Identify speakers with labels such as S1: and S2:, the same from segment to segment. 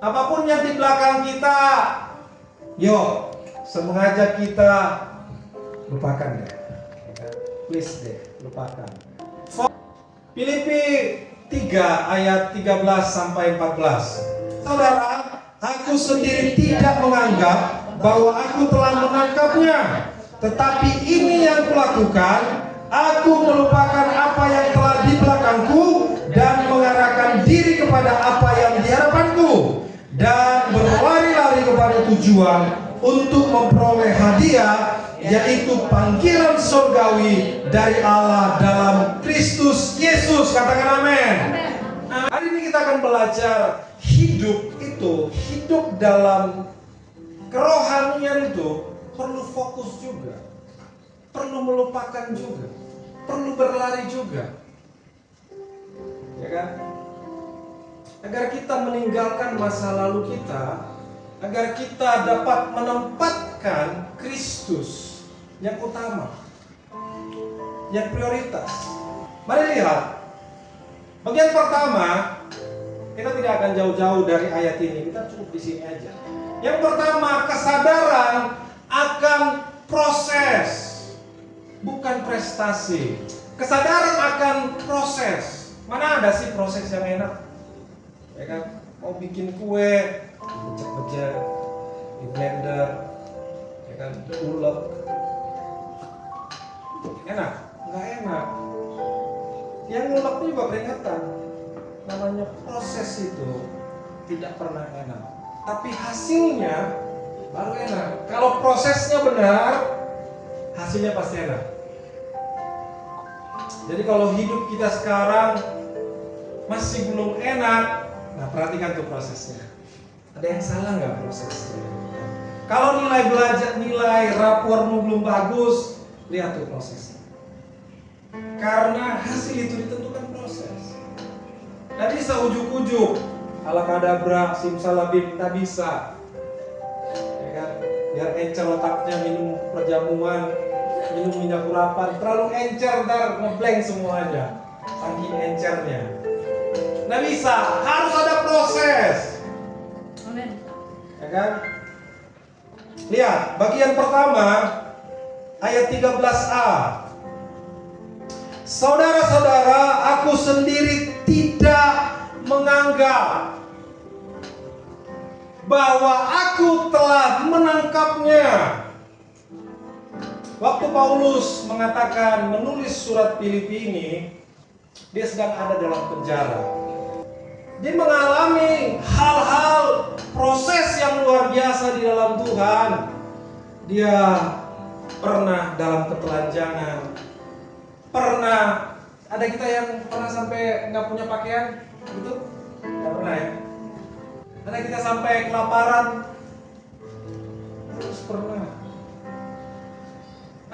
S1: Apapun yang di belakang kita, yuk, sengaja kita lupakan deh. Please deh, lupakan. Filipi 3 ayat 13 sampai 14. Saudara, aku sendiri tidak menganggap bahwa aku telah menangkapnya, tetapi ini yang kulakukan, aku melupakan apa yang telah di belakangku dan mengarahkan diri kepada apa yang di hadapanku, dan berlari-lari kepada tujuan untuk memperoleh hadiah, yaitu panggilan surgawi dari Allah dalam Kristus Yesus. Katakan amin. Hari ini kita akan belajar hidup dalam kerohanian itu perlu fokus juga, perlu melupakan juga, perlu berlari juga, ya kan? Agar kita meninggalkan masa lalu kita, agar kita dapat menempatkan Kristus yang utama, yang prioritas. Mari lihat bagian pertama. Kita tidak akan jauh-jauh dari ayat ini, kita cukup di sini aja. Yang pertama, kesadaran akan proses, bukan prestasi. Kesadaran akan proses. Mana ada sih proses yang enak? Ya kan? Mau bikin kue, becek-becek, di blender, ya kan? Ulek. Enak? Nggak enak. Yang ngulek juga keringetan. Namanya proses itu tidak pernah enak, tapi hasilnya baru enak. Kalau prosesnya benar, hasilnya pasti enak. Jadi kalau hidup kita sekarang masih belum enak, nah perhatikan tuh prosesnya. Ada yang salah nggak prosesnya? Kalau nilai rapormu belum bagus, lihat tuh prosesnya. Karena hasil itu ditentukan proses. Tadi bisa ujuk-ujuk, alakadabra, simsalabim, tak bisa, ya kan? Biar encer otaknya minum perjamuan, minum minyak urapan, terlalu encer ntar ngeblank semuanya, saking encernya. Nggak bisa, harus ada proses.
S2: Amin.
S1: Ya kan? Lihat, bagian pertama ayat 13a. Saudara-saudara, aku sendiri tidak menganggap bahwa aku telah menangkapnya. Waktu Paulus mengatakan menulis surat Filipi ini, dia sedang ada dalam penjara. Dia mengalami hal-hal proses yang luar biasa di dalam Tuhan. Dia pernah dalam ketelanjangan. Pernah, ada kita yang pernah sampai nggak punya pakaian, gitu? Nggak pernah ya? Ada kita sampai kelaparan, terus pernah.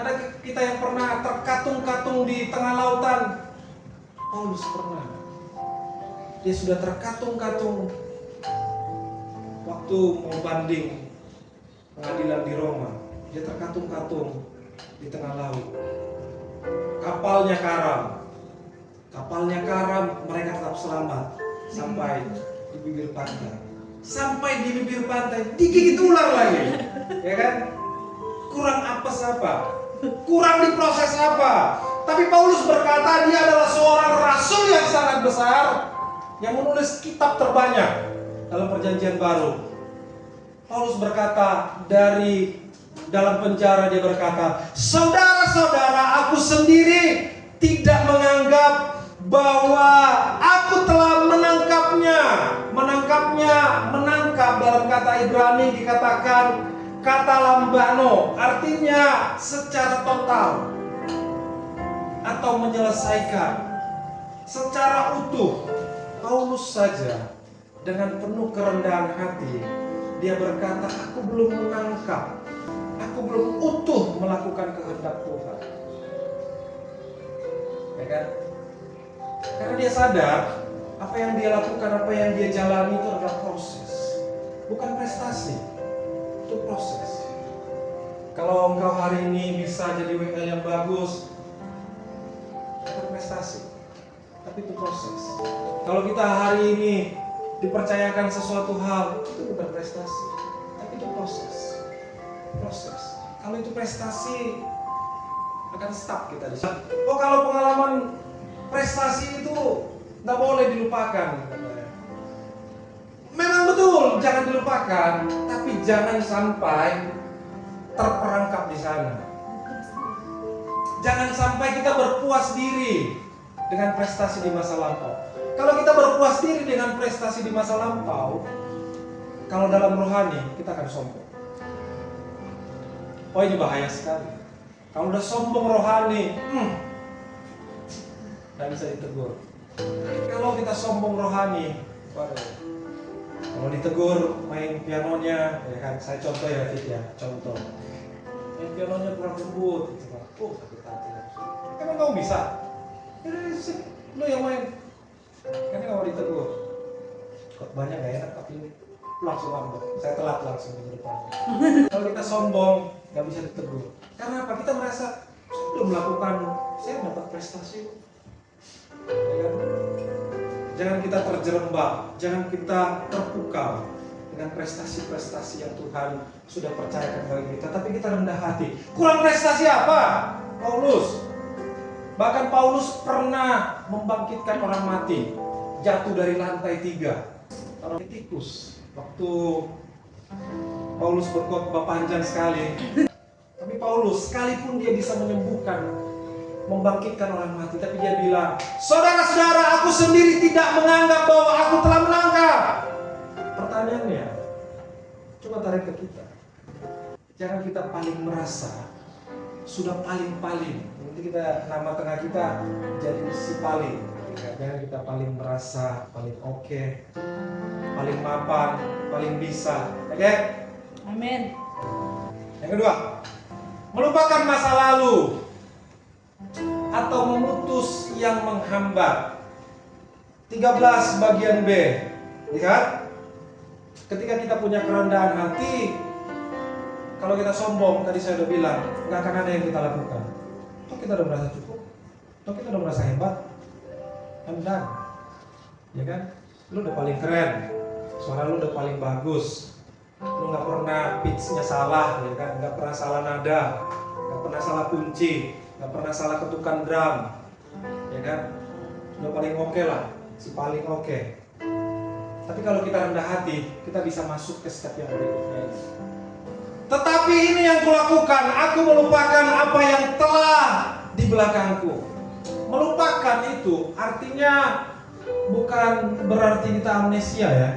S1: Ada kita yang pernah terkatung-katung di tengah lautan, Paulus pernah. Dia sudah terkatung-katung waktu mau banding pengadilan di Roma. Dia terkatung-katung di tengah laut. Kapalnya karam, mereka tetap selamat sampai di bibir pantai. Sampai di bibir pantai, digigit ular lagi, ya kan? Kurang apes apa? Kurang diproses apa? Tapi Paulus berkata dia adalah seorang rasul yang sangat besar, yang menulis kitab terbanyak dalam Perjanjian Baru. Paulus berkata dari dalam penjara, dia berkata, saudara-saudara, aku sendiri tidak menganggap bahwa aku telah menangkapnya. Menangkap dalam kata Ibrani dikatakan kata lambano, artinya secara total atau menyelesaikan secara utuh. Paulus saja dengan penuh kerendahan hati, dia berkata, aku belum menangkap, aku belum utuh melakukan kehendak Tuhan. Ya kan? Karena dia sadar apa yang dia lakukan, apa yang dia jalani itu adalah proses, bukan prestasi. Itu proses. Kalau engkau hari ini bisa jadi WL yang bagus, bukan prestasi, tapi itu proses. Kalau kita hari ini dipercayakan sesuatu hal, itu bukan prestasi, tapi itu proses. Kalau itu prestasi, akan stuck kita di sana. Oh, kalau pengalaman prestasi itu nggak boleh dilupakan. Memang betul, jangan dilupakan, tapi jangan sampai terperangkap di sana. Jangan sampai kita berpuas diri dengan prestasi di masa lampau. Kalau kita berpuas diri dengan prestasi di masa lampau, kalau dalam rohani kita akan sombong. Oh, ini bahaya sekali. Kalau udah sombong rohani, nggak bisa ditegur. Kalau kita sombong rohani, kalau ditegur main pianonya, ya kan, saya contoh ya Fit ya, contoh. Main pianonya kurang lembut, sakit hati. Emang kamu bisa? Ya, lu yang main. Kan nggak mau ditegur. Kok banyak gak enak tapi langsung lambat. Saya telat langsung ke depan. Kalau kita sombong, nggak bisa ditegur. Karena apa? Kita merasa saya belum melakukan, saya dapat prestasi. Ya kan? Jangan kita terjerembab, jangan kita terpukau dengan prestasi-prestasi yang Tuhan sudah percayakan bagi kita, tapi kita rendah hati. Kurang prestasi apa? Paulus. Bahkan Paulus pernah membangkitkan orang mati, jatuh dari lantai 3. Orang tikus. Waktu Paulus berkhotbah panjang sekali. Tapi Paulus, sekalipun dia bisa menyembuhkan, membangkitkan orang mati, tapi dia bilang, saudara-saudara, aku sendiri tidak menganggap bahwa aku telah menangkap. Pertanyaannya, coba tarik ke kita. Jangan kita paling merasa sudah paling-paling. Nanti kita, nama tengah kita jadi si paling. Jangan kita paling merasa paling oke, paling mapan, paling bisa. Oke?
S2: Amin.
S1: Yang kedua, melupakan masa lalu atau memutus yang menghambat. 13 bagian B. Lihat, ketika kita punya kerendahan hati, kalau kita sombong, tadi saya udah bilang, nggak akan ada yang kita lakukan. Toh kita udah merasa cukup, toh kita udah merasa hebat, dan ya kan? Lu udah paling keren, suara lu udah paling bagus, lu nggak pernah pitch-nya salah, ya kan? Nggak pernah salah nada, nggak pernah salah kunci, nggak pernah salah ketukan drum, ya kan? Udah paling oke lah, si paling oke. Tapi kalau kita rendah hati, kita bisa masuk ke step yang berikutnya ini. Tetapi ini yang kulakukan, aku melupakan apa yang telah di belakangku. Melupakan itu artinya bukan berarti kita amnesia ya.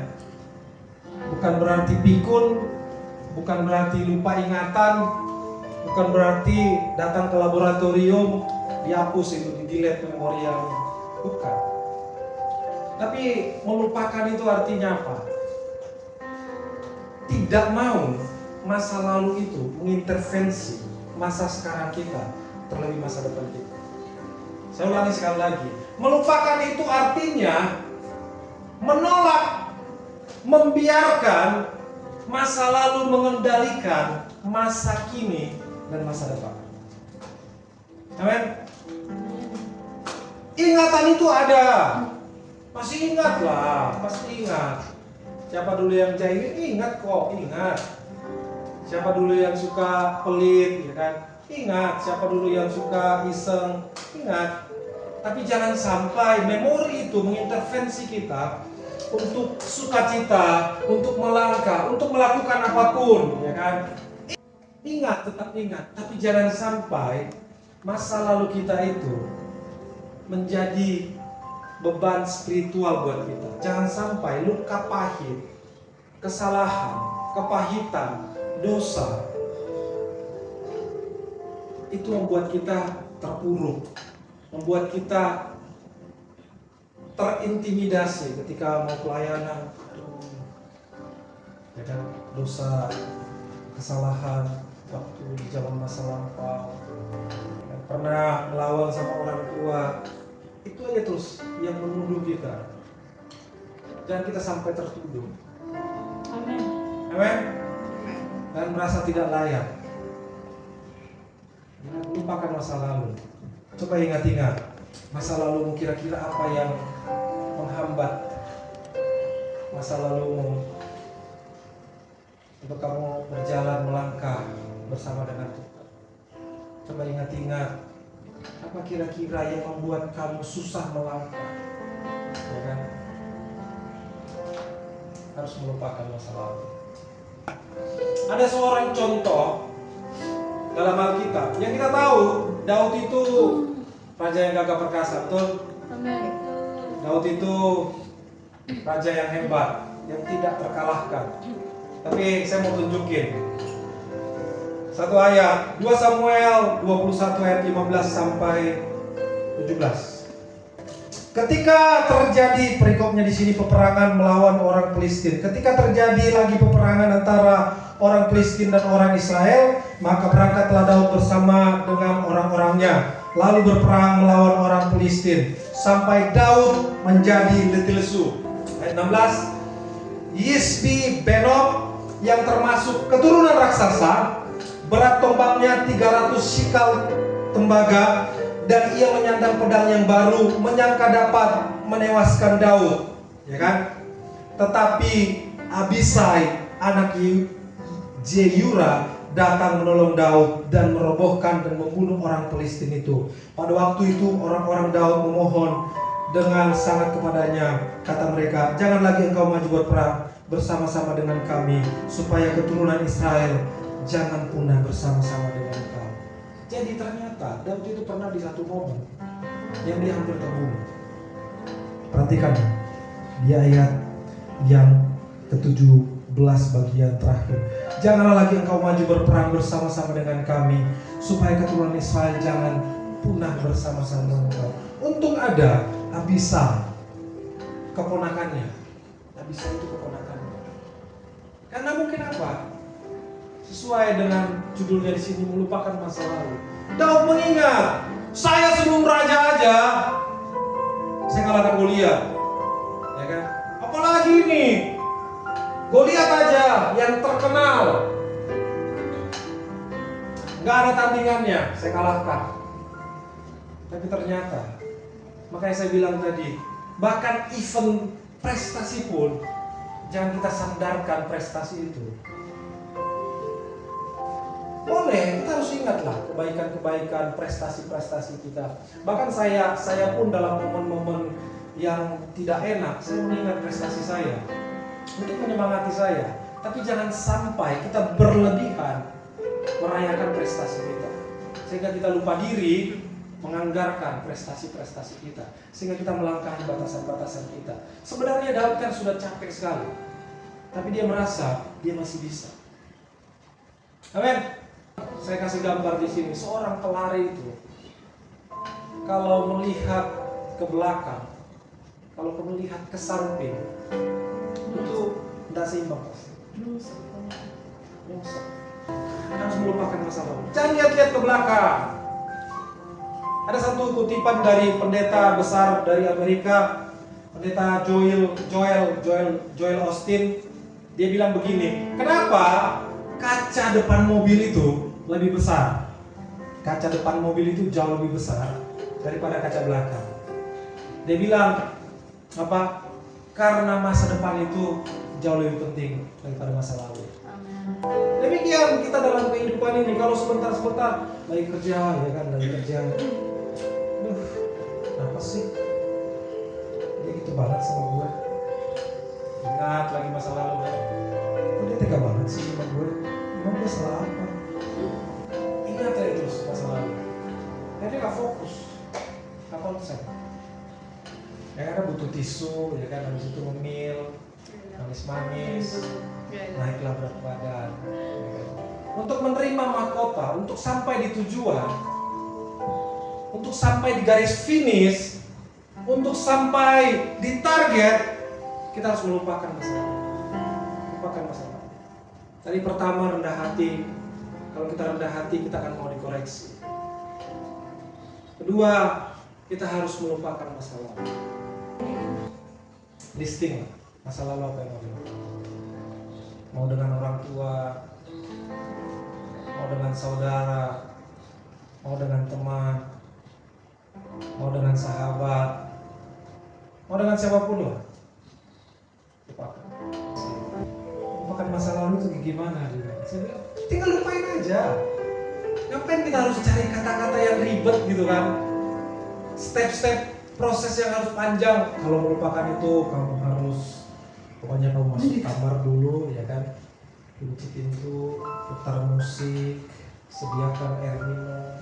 S1: Bukan berarti pikun, bukan berarti lupa ingatan, bukan berarti datang ke laboratorium dihapus itu, di-delete memori yang bukan. Tapi melupakan itu artinya apa? Tidak mau masa lalu itu mengintervensi masa sekarang kita, terlebih masa depan kita. Saya ulangi sekali lagi. Melupakan itu artinya menolak, membiarkan masa lalu mengendalikan masa kini dan masa depan. Amin. Ingatan itu ada. Masih ingat lah, pasti ingat. Siapa dulu yang jahilin? Ingat kok, ingat. Siapa dulu yang suka pelit, ya kan? Ingat. Siapa dulu yang suka iseng? Ingat. Tapi jangan sampai memori itu mengintervensi kita untuk sukacita, untuk melangkah, untuk melakukan apapun, ya kan? Ingat, tetap ingat. Tapi jangan sampai masa lalu kita itu menjadi beban spiritual buat kita. Jangan sampai luka pahit, kesalahan, kepahitan, dosa itu membuat kita terpuruk, membuat kita terintimidasi ketika mau pelayanan. Ya kan, dosa, kesalahan waktu di zaman masa lampau, pernah melawan sama orang tua, itu aja terus yang menuduh kita. Jangan kita sampai tertuduh.
S2: Amin.
S1: Amin. Dan merasa tidak layak. Lupakan masa lalu. Coba ingat-ingat masa lalumu, kira-kira apa yang menghambat masa lalumu, untuk kamu berjalan melangkah bersama dengan Tuhan. Coba ingat-ingat, apa kira-kira yang membuat kamu susah melangkah? Ya kan? Harus melupakan masa lalu. Ada seorang contoh dalam Alkitab yang kita tahu, Daud itu raja yang gagah perkasa, betul?
S2: Amin.
S1: Daud itu raja yang hebat, yang tidak terkalahkan. Tapi saya mau tunjukin satu ayat, 2 Samuel 21 ayat 15 sampai 17. Ketika terjadi, perikopnya di sini, peperangan melawan orang Filistin. Ketika terjadi lagi peperangan antara orang Filistin dan orang Israel, maka berangkatlah Daud bersama dengan orang-orangnya, lalu berperang melawan orang Filistin, sampai Daud menjadi letih lesu. Ayat 16, Yisbi Benob yang termasuk keturunan raksasa, berat tombaknya 300 shikal tembaga, dan ia menyandang pedang yang baru, menyangka dapat menewaskan Daud, ya kan? Tetapi Abisai anak Jeyura datang menolong Daud dan merobohkan dan membunuh orang Filistin itu. Pada waktu itu orang-orang Daud memohon dengan sangat kepadanya, kata mereka, jangan lagi engkau maju berperang bersama-sama dengan kami, supaya keturunan Israel jangan punah bersama-sama dengan engkau. Jadi ternyata Daud itu pernah di satu momen yang dia hampir terbunuh. Perhatikan di ayat yang ke-17 bagian terakhir. Janganlah lagi engkau maju berperang bersama-sama dengan kami, supaya keturunan Israel jangan punah bersama-sama dengan engkau. Untung ada Abisai, keponakannya. Abisai itu keponakannya. Karena mungkin apa? Sesuai dengan judulnya di sini, melupakan masa lalu. Daud mengingat, saya sebelum raja aja saya kalahkan Goliat, ya kan? Apalagi ini Goliat aja yang terkenal, nggak ada tandingannya, saya kalahkan. Tapi ternyata, makanya saya bilang tadi, bahkan event prestasi pun jangan kita sandarkan prestasi itu. Boleh, kita harus ingatlah kebaikan-kebaikan, prestasi-prestasi kita. Bahkan saya pun dalam momen-momen yang tidak enak, saya mengingat prestasi saya untuk menyemangati saya. Tapi jangan sampai kita berlebihan merayakan prestasi kita, sehingga kita lupa diri menganggarkan prestasi-prestasi kita, sehingga kita melangkahi batasan-batasan kita. Sebenarnya Daud kan sudah capek sekali, tapi dia merasa dia masih bisa. Amin. Saya kasih gambar di sini, seorang pelari itu kalau melihat ke belakang, kalau melihat ke samping, itu tidak seimbang pasti. Harus melupakan masa lalu. Jangan lihat-lihat ke belakang. Ada satu kutipan dari pendeta besar dari Amerika, pendeta Joel Austin. Dia bilang begini, kenapa kaca depan mobil itu lebih besar? Kaca depan mobil itu jauh lebih besar daripada kaca belakang. Dia bilang apa? Karena masa depan itu jauh lebih penting daripada masa lalu. Demikian kita dalam kehidupan ini, kalau sebentar-sebentar lagi kerja, ya kan, lagi kerja. Apa sih? Dia gitu banget sama gue. Ingat lagi masa lalu. Kok dia tega banget sih sama gue? Emang gue salah apa? Ingat aja terus masa lalu. Dia gak fokus, gak konsen. Ya karena butuh tisu, ya kan, habis itu ngemil, manis-manis, naiklah berat badan. Ya kan? Untuk menerima mahkota, untuk sampai di tujuan, untuk sampai di garis finish, untuk sampai di target, kita harus melupakan masa lalu. Lupakan masa lalu. Tadi pertama rendah hati. Kalau kita rendah hati, kita akan mau dikoreksi. Kedua, kita harus melupakan masa lalu. Listing masa lalu apa yang mau dilupakan. Mau dengan orang tua, mau dengan saudara, mau dengan teman, mau dengan sahabat, mau dengan siapapun lah. Lupakan. masa lalu itu gimana? Saya bilang, tinggal lupain aja. Ngapain kita harus cari kata-kata yang ribet gitu kan? Step-step proses yang harus panjang. Kalau melupakan itu kamu harus, pokoknya kamu masuk kamar dulu ya kan, kunci pintu, putar musik, sediakan air minum,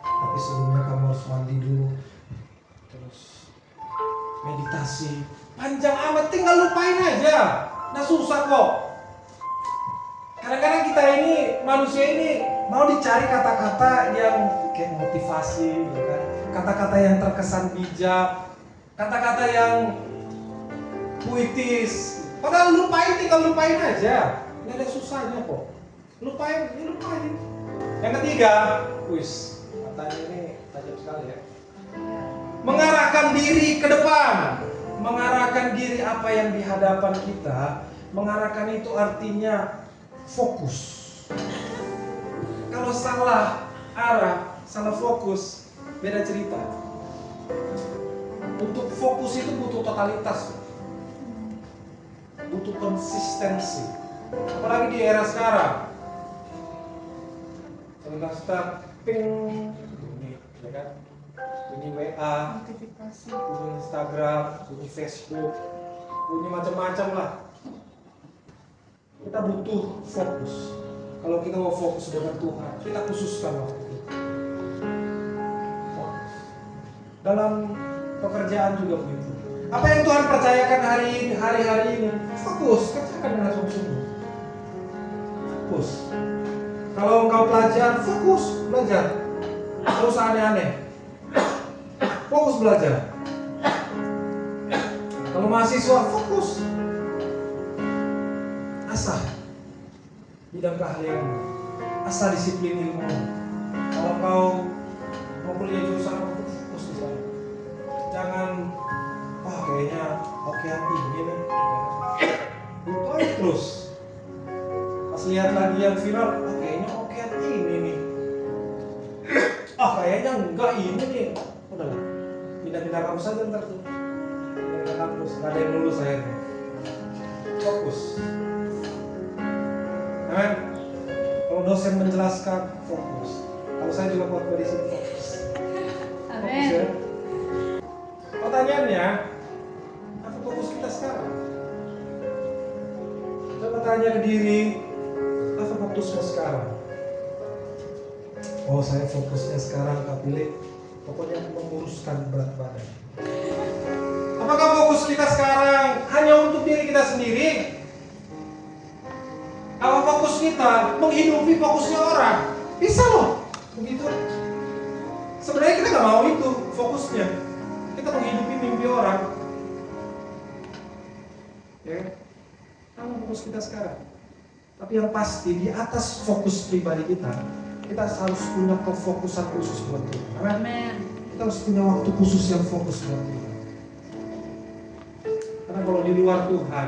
S1: tapi sebelumnya kamu harus mandi dulu, terus meditasi. Panjang amat, tinggal lupain aja. Nah susah kok. Kadang-kadang kita ini, manusia ini mau dicari kata-kata yang kayak motivasi ya kan? Kata-kata yang terkesan bijak, kata-kata yang puitis. Padahal tinggal lupain aja. Nggak ada susahnya kok. Lupain. Yang ketiga, katanya ini tajam sekali ya. Mengarahkan diri ke depan. Mengarahkan diri apa yang di hadapan kita. Mengarahkan itu artinya fokus. Kalau salah arah, salah fokus, beda cerita. Untuk fokus itu butuh totalitas, butuh konsistensi. Apalagi di era sekarang. Sebentar, ping, bunyi, ya kan? Bunyi WA,
S2: Notifikasi.
S1: bunyi Instagram, bunyi Facebook, bunyi macam-macam lah. Kita butuh fokus. Kalau kita mau fokus dengan Tuhan, kita khususkan waktu itu. Fokus. Dalam pekerjaan juga begitu. Apa yang Tuhan percayakan hari-hari ini, fokus, kerjakan dengan sungguh-sungguh. Fokus. Kalau engkau belajar, fokus belajar. Tidak usah aneh-aneh. Fokus belajar. Kalau mahasiswa, fokus. Asah bidang keahlianmu, asah disiplin ilmu. Kalau kau mau kuliah jurusan apa, fokus di sana. Jangan, kayaknya okean ini nih. Itu aja terus. Pas lihat lagi yang viral, kayaknya okean ini nih. Kayaknya enggak ini nih. Udahlah, pindah-pindah kampus saja ntar tuh. Pindah kampus, nggak ada yang lulus akhirnya. Fokus. Amen. Kalau dosen menjelaskan, fokus. Kalau saya juga buat di sini, fokus. Fokus ya. Pertanyaannya, apa fokus kita sekarang? Coba tanya ke diri, apa fokusmu sekarang? Oh, saya fokusnya sekarang pilih, pokoknya menguruskan berat badan. Apakah fokus kita sekarang hanya untuk diri kita sendiri? Apa fokus kita menghidupi fokusnya orang? Bisa loh, begitu. Sebenarnya kita nggak mau itu fokusnya. Kita menghidupi mimpi orang. Ya, apa fokus kita sekarang? Tapi yang pasti di atas fokus pribadi kita harus punya kefokusan khusus buat Tuhan.
S2: Amin.
S1: Kita harus punya waktu khusus yang fokus buat Tuhan. Karena kalau di luar Tuhan,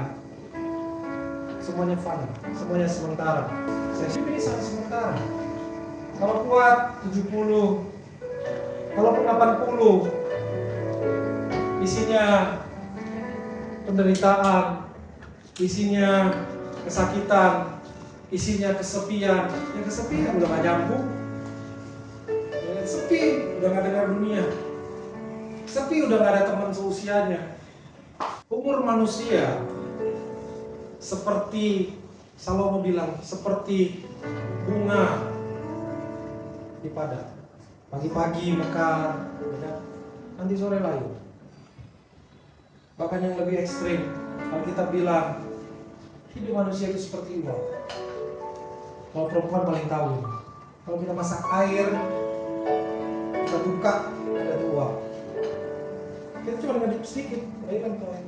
S1: semuanya fana, semuanya sementara. Saya ini sangat sementara. Kalau kuat 70, kalaupun 80, isinya penderitaan, isinya kesakitan, isinya kesepian. Yang kesepian udah gak nyambung. Yang sepi udah gak dengar dunia. Sepi udah gak ada teman seusianya. Umur manusia seperti Salomo bilang, seperti bunga di padang. Pagi-pagi mekar, nanti sore layu. Bahkan yang lebih ekstrim, kalau kita bilang hidup manusia itu seperti uang. Kalau perempuan paling tahu ini. Kalau kita masak air, kita buka, ada uang. Kita cuma ngedip sedikit, hilang tuh.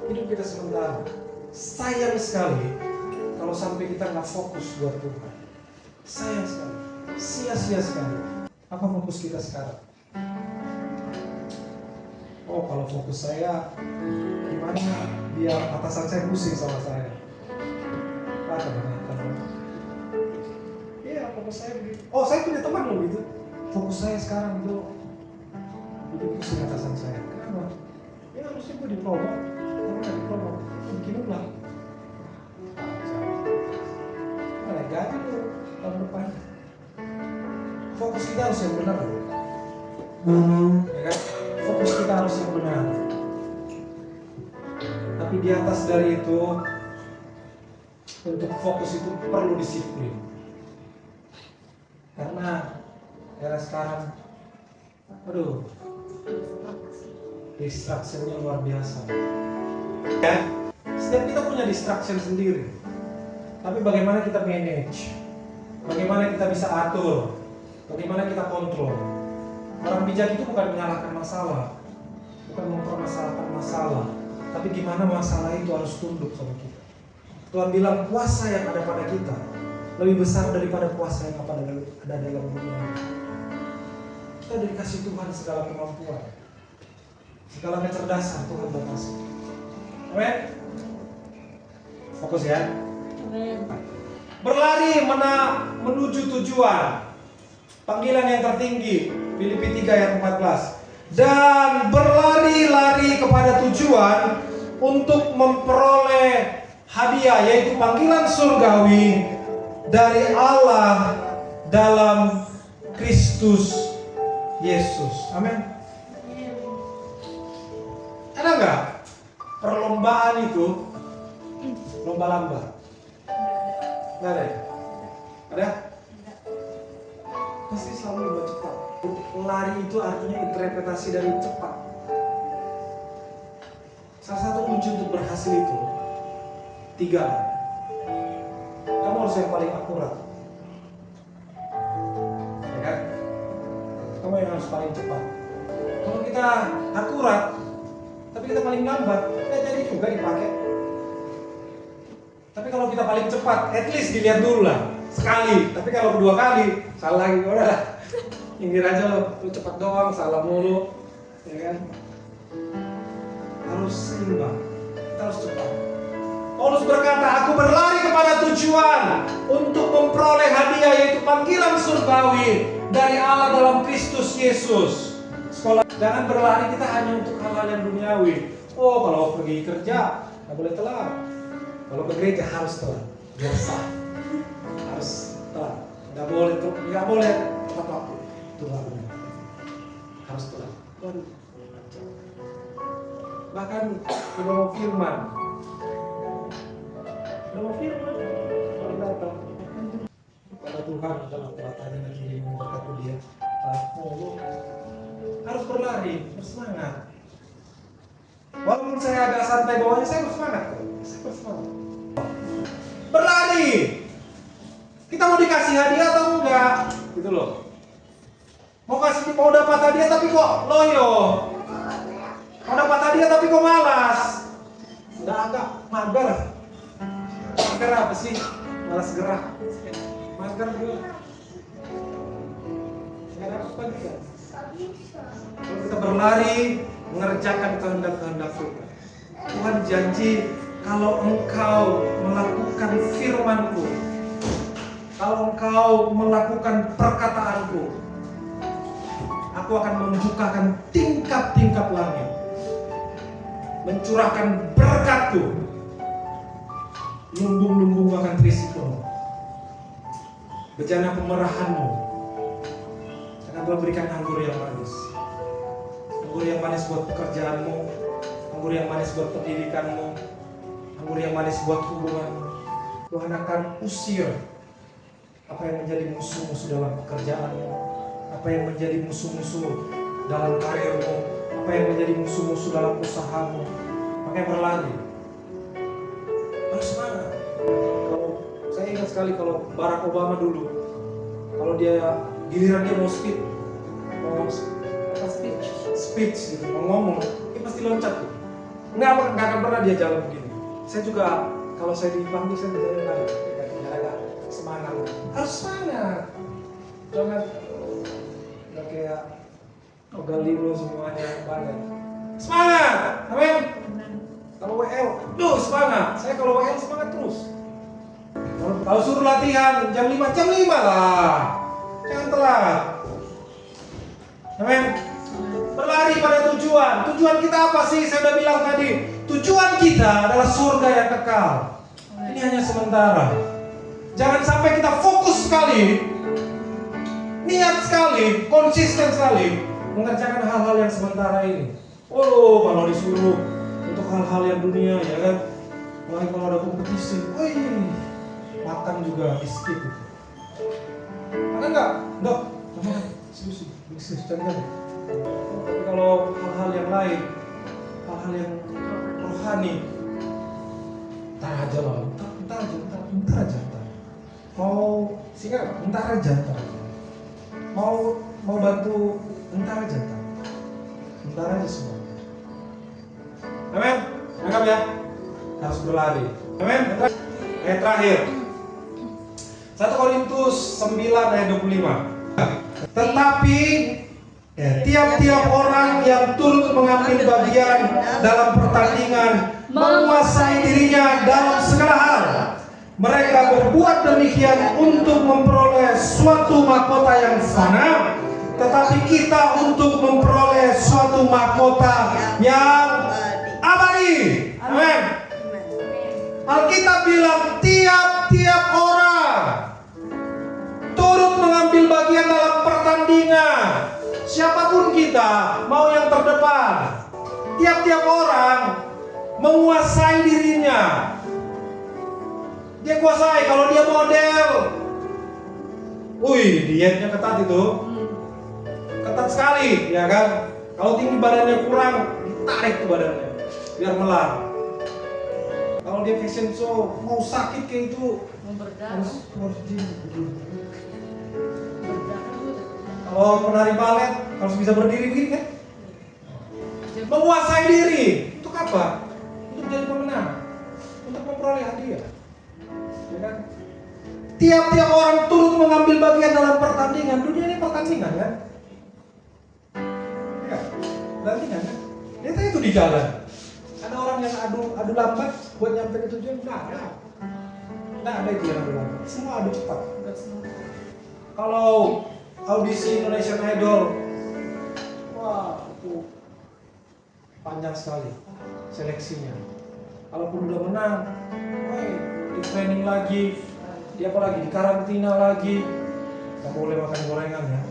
S1: Hidup kita sementara. Sayang sekali kalau sampai kita nggak fokus buat Tuhan. Sayang sekali, sia-sia sekali. Apa fokus kita sekarang? Oh, kalau fokus saya, gimana biar atasan saya pusing sama saya? Kebanyakan. Iya, fokus saya begitu. Oh, saya punya teman loh gitu. Fokus saya sekarang itu bikin pusing atasan saya. Kenapa? Ya harusnya gue dipromo. Kalau nggak dipromo, bikin ulang. fokus kita harus yang benar. Ya kan? Fokus kita harus yang benar. Tapi di atas dari itu, untuk fokus itu perlu disiplin. Karena era sekarang, aduh, distraksinya luar biasa. Ya, setiap kita punya distraction sendiri. Tapi bagaimana kita manage? Bagaimana kita bisa atur? Bagaimana kita kontrol? Orang bijak itu bukan menyalahkan masalah, bukan mempermasalahkan masalah, tapi gimana masalah itu harus tunduk sama kita. Tuhan bilang kuasa yang ada pada kita lebih besar daripada kuasa yang ada dalam dunia. Kita dikasih Tuhan segala kemampuan, segala kecerdasan Tuhan berkasih. Amin. Fokus ya.
S2: Amin.
S1: Berlari menuju tujuan. Panggilan yang tertinggi, Filipi 3 ayat 14. Dan berlari-lari kepada tujuan untuk memperoleh hadiah, yaitu panggilan surgawi dari Allah dalam Kristus Yesus. Amin. Ada nggak perlombaan itu lomba-lomba? Nggak ada ya? Ada? Pasti selalu lomba cepat. Lari itu artinya interpretasi dari cepat. Salah satu kunci untuk berhasil itu 3. Kamu harus yang paling akurat, ya kan? Kamu yang harus paling cepat. Kalau kita akurat, tapi kita paling lambat, nggak jadi juga dipakai. Tapi kalau kita paling cepat, at least dilihat dulu lah sekali. Tapi kalau kedua kali, salah lagi, udah lah. Inggir aja lo cepat doang, salah mulu, ya kan? Harus seimbang, kita harus cepat. Paulus berkata, aku berlari kepada tujuan untuk memperoleh hadiah, yaitu panggilan surgawi dari Allah dalam Kristus Yesus. Sekolah, jangan berlari kita hanya untuk hal-hal yang duniawi. Oh, kalau pergi kerja nggak boleh telat. Kalau ke gereja harus telat, biasa. Harus telat, nggak boleh tepat waktu. Itu nggak benar. Harus telat. Bahkan dalam firman, kalau datang pada Tuhan dalam pelatannya lagi memberkati dia, harus berlari, bersemangat. Walaupun saya agak santai bawahnya, saya bersemangat. Berlari. Kita mau dikasih hadiah atau enggak? Gitu loh. Mau dapat hadiah tapi kok loyo. Mau dapat hadiah tapi kok malas. Udah agak mager. Mager apa sih? Malas gerak. Mager gue. Enggak dapat hadiah. Kalau kita berlari mengerjakan kehendak-kehendak Tuhan. Tuhan janji, kalau engkau melakukan firman-Ku, kalau engkau melakukan perkataan-Ku, Aku akan membukakan tingkap-tingkap langit, mencurahkan berkat-Ku, lumbung-lumbung akan terisi penuh, bejana pemerahan-Mu akan Tuhan berikan anggur yang manis. Anggur yang manis buat pekerjaanmu, anggur yang manis buat pendidikanmu, anggur yang manis buat hubunganmu. Tuhan akan usir apa yang menjadi musuh-musuh dalam pekerjaanmu, apa yang menjadi musuh-musuh dalam karirmu, apa yang menjadi musuh-musuh dalam usahamu. Makanya berlari, harus semangat. Kalau saya ingat sekali kalau Barack Obama dulu, kalau dia giliran dia mau speech gitu, mau ngomong, dia pasti loncat tuh. Nggak akan pernah dia jalan begini. Saya juga kalau saya dipanggil saya biasanya lari, agak semangat. Harus semangat, jangan nggak kayak Ogalino semuanya banget. Semangat, amin. Kalau WL, semangat. Saya kalau WL semangat terus. Kalau suruh latihan jam 5 lah, jangan telat. Amin. Berlari pada tujuan. Tujuan kita apa sih? Saya udah bilang tadi. Tujuan kita adalah surga yang kekal. Ini hanya sementara. Jangan sampai kita fokus sekali niat sekali, konsisten sekali mengerjakan hal-hal yang sementara ini. Oh, kalau disuruh untuk hal-hal yang dunia, ya kan, wah, kalau ada kompetisi, wih, makan juga skip itu. Karena enggak, serius, cari kan. Tapi kalau hal-hal yang lain, hal-hal yang rohani, entar aja. Mau singkat, entar aja. Mau bantu, entar aja semua. Amin. Anggap ya. Harus berlari. Amin. Ayat terakhir. 1 Korintus 9 ayat 25. Tetapi tiap-tiap orang yang turut mengambil bagian dalam pertandingan menguasai dirinya dalam segala hal. Mereka berbuat demikian untuk memperoleh suatu mahkota yang fana, tetapi kita untuk memperoleh suatu mahkota yang abadi. Amin. Alkitab bilang tiap-tiap orang turut mengambil bagian dalam pertandingan. Siapapun kita, mau yang terdepan, tiap-tiap orang menguasai dirinya. Dia kuasai. Kalau dia model, dietnya ketat itu, ketat sekali, ya kan? Kalau tinggi badannya kurang, ditarik tuh badannya biar melar. Kalau dia fashion show, mau sakit kayak itu, harus gym. Kalau penari balet harus bisa berdiri begini kan? Menguasai diri. Untuk apa? Untuk jadi pemenang, untuk memperoleh hadiah. Ya kan? Tiap-tiap orang turut mengambil bagian dalam pertandingan. Dunia ini pertandingan kan? Ya, pertandingan kan? Lihat itu di jalan. Ada orang yang adu lambat buat nyampe ke tujuan. Nggak ada itu yang adu lambat. Semua adu cepat. Kalau audisi Indonesian Idol, wah, itu panjang sekali seleksinya. Kalaupun udah menang, di training lagi, di apa lagi, di karantina lagi. Nggak boleh makan gorengan ya,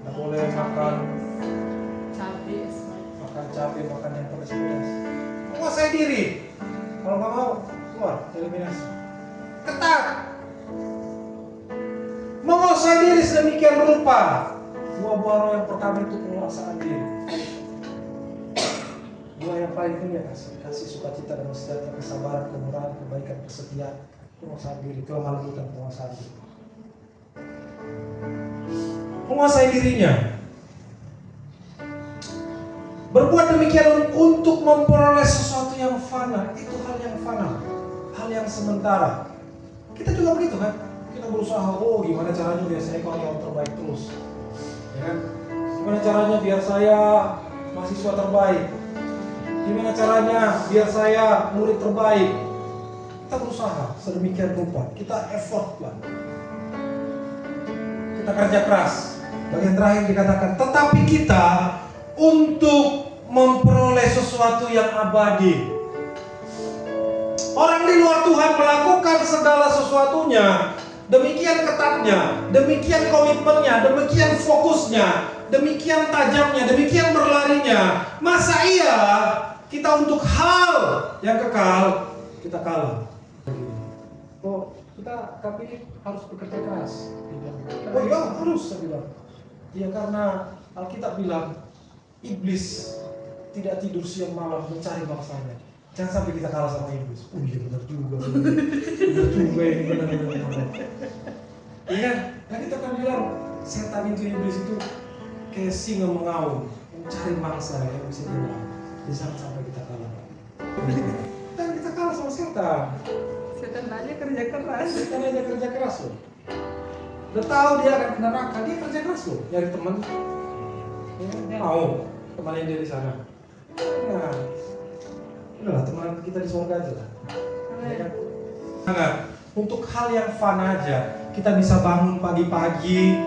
S1: nggak boleh makan cabai, makan yang pedas-pedas. Menguasai diri. Kalau nggak mau, keluar, eliminasi. Ketat. Menguasai diri sedemikian rupa. Buah-buah roh yang pertama itu penguasaan diri. Buah yang paling tinggi kasih sukacita dan sejahtera, kesabaran, kemurahan, kebaikan, kesetiaan, penguasaan diri, kelemah lembutan, penguasaan diri. Menguasai dirinya. Berbuat demikian untuk memperoleh sesuatu yang fana. Itu hal yang fana, hal yang sementara. Kita juga begitu kan? Kita berusaha, gimana caranya biar saya yang terbaik terus, ya kan? Gimana caranya biar saya mahasiswa terbaik? Gimana caranya biar saya murid terbaik? Kita berusaha sedemikian rupa, kita effort lah, kita kerja keras. Bagian terakhir dikatakan, tetapi kita untuk memperoleh sesuatu yang abadi. Orang di luar Tuhan melakukan segala sesuatunya demikian ketatnya, demikian komitmennya, demikian fokusnya, demikian tajamnya, demikian berlarinya. Masa iya kita untuk hal yang kekal kita kalah? Kita tapi harus bekerja keras. Ya harus, saya bilang. Ya karena Alkitab bilang iblis tidak tidur siang malam mencari mangsanya. Jangan sampai kita kalah sama iblis. Iya benar juga. Benar juga ini benar. Iya kan? Nah kita kan bilang setan itu, iblis itu kayak singa mengaum mencari mangsa yang bisa dilawan. Jangan sampai kita kalah. Dan kita kalah sama setan.
S2: Setan aja kerja keras.
S1: Setan aja kerja keras loh. Udah tahu dia akan kena neraka, dia kerja keras loh, nyari teman. Dia mau temannya dia di sana. Nah, udahlah teman kita di surga aja lah. Ya kan? Nah, untuk hal yang fana aja, kita bisa bangun pagi-pagi,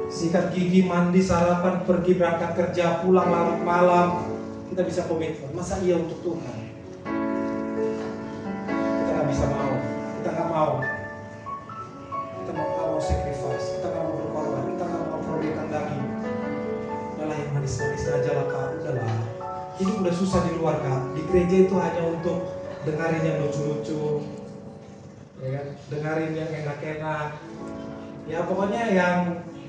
S1: sikat gigi, mandi, sarapan, pergi berangkat kerja, pulang larut malam, kita bisa komitmen. Masa iya untuk Tuhan? Kita nggak bisa mau, kita nggak mau sacrifice, kita nggak mau aja lah kak, udahlah. Ini udah susah di luar kak. Di gereja itu hanya untuk dengerin yang lucu-lucu, ya kan? Dengerin yang enak-enak. Ya pokoknya yang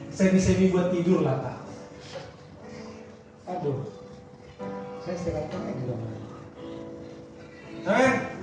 S1: semi-semi buat tidur lah kak. Aduh, saya istirahat kan juga. Amin.